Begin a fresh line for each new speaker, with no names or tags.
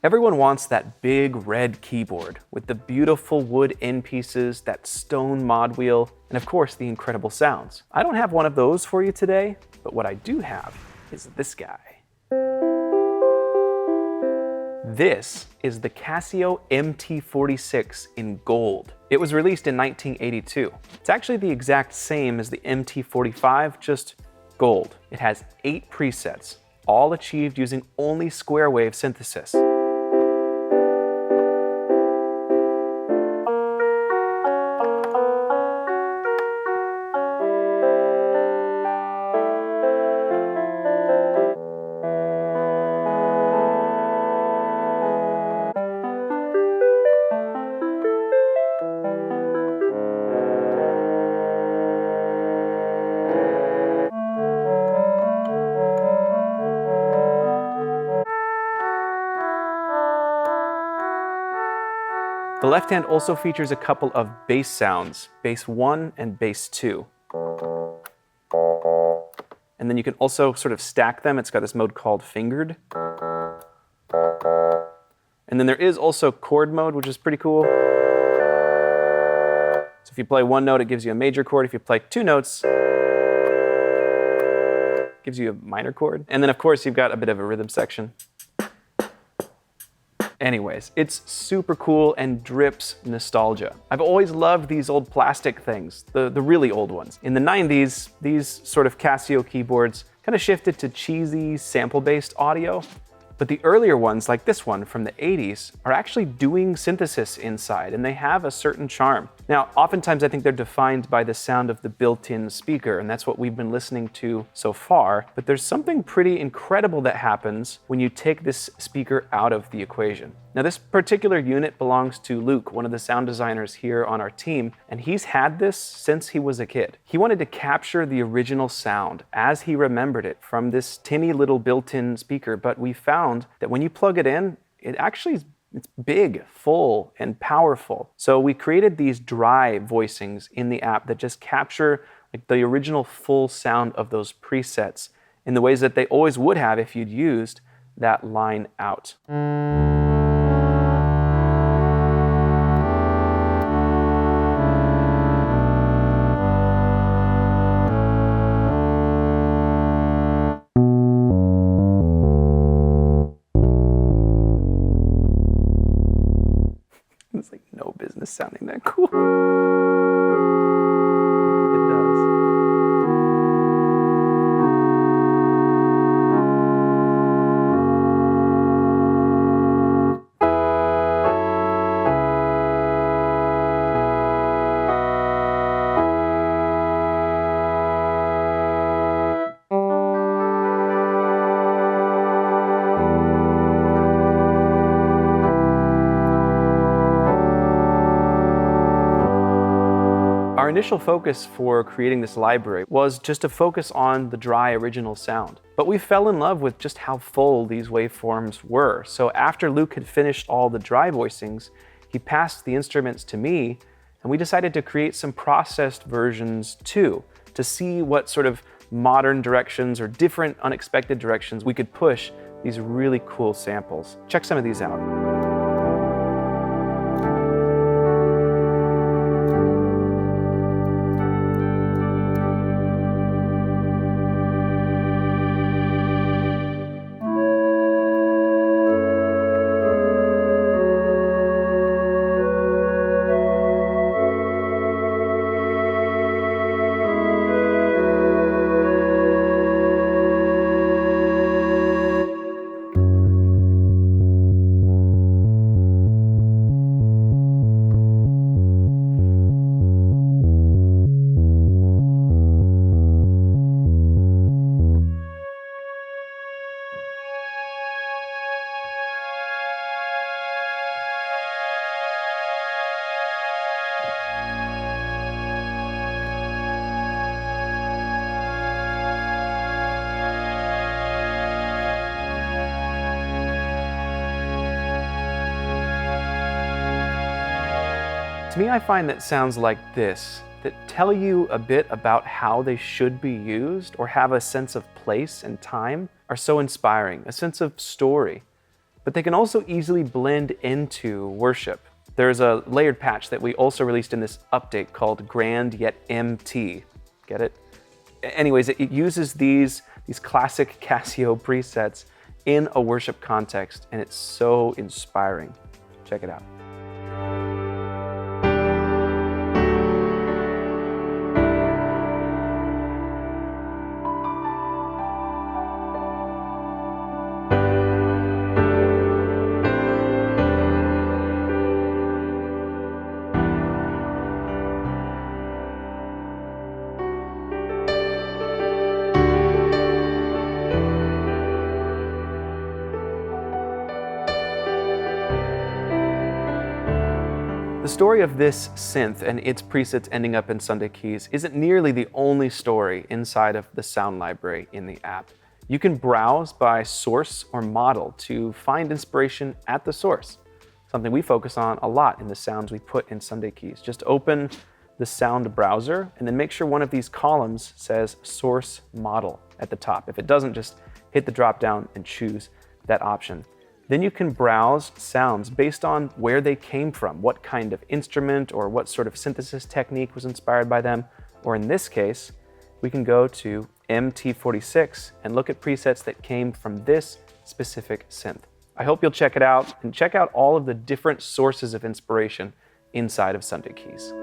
Everyone wants that big red keyboard with the beautiful wood end pieces, that stone mod wheel, and of course the incredible sounds. I don't have one of those for you today, but what I do have is this guy. This is the Casio MT46 in gold. It was released in 1982. It's actually the exact same as the MT45, just gold. It has 8 presets, all achieved using only square wave synthesis. The left hand also features a couple of bass sounds, bass 1 and bass 2. And then you can also sort of stack them. It's got this mode called fingered. And then there is also chord mode, which is pretty cool. So if you play one note, it gives you a major chord. If you play 2 notes, it gives you a minor chord. And then of course you've got a bit of a rhythm section. Anyways, it's super cool and drips nostalgia. I've always loved these old plastic things, the really old ones. In the 90s, these sort of Casio keyboards kind of shifted to cheesy sample-based audio, but the earlier ones, like this one from the 80s, are actually doing synthesis inside, and they have a certain charm. Now, oftentimes I think they're defined by the sound of the built-in speaker, and that's what we've been listening to so far, but there's something pretty incredible that happens when you take this speaker out of the equation. Now, this particular unit belongs to Luke, one of the sound designers here on our team, and he's had this since he was a kid. He wanted to capture the original sound as he remembered it from this tinny little built-in speaker, but we found that when you plug it in, it's big, full, and powerful. So we created these dry voicings in the app that just capture like the original full sound of those presets in the ways that they always would have if you'd used that line out. It's like no business sounding that cool. It does. Our initial focus for creating this library was just to focus on the dry original sound. But we fell in love with just how full these waveforms were. So after Luke had finished all the dry voicings, he passed the instruments to me, and we decided to create some processed versions too, to see what sort of modern directions or different unexpected directions we could push these really cool samples. Check some of these out. To me, I find that sounds like this that tell you a bit about how they should be used or have a sense of place and time are so inspiring, a sense of story. but they can also easily blend into worship. There's a layered patch that we also released in this update called Grand Yet MT. Get it? Anyways, it uses these classic Casio presets in a worship context, and it's so inspiring. Check it out. The story of this synth and its presets ending up in Sunday Keys isn't nearly the only story inside of the sound library in the app. You can browse by source or model to find inspiration at the source, something we focus on a lot in the sounds we put in Sunday Keys. Just open the sound browser and then make sure one of these columns says source model at the top. If it doesn't, just hit the drop down and choose that option. Then you can browse sounds based on where they came from, what kind of instrument or what sort of synthesis technique was inspired by them. Or in this case, we can go to MT46 and look at presets that came from this specific synth. I hope you'll check it out and check out all of the different sources of inspiration inside of Sunday Keys.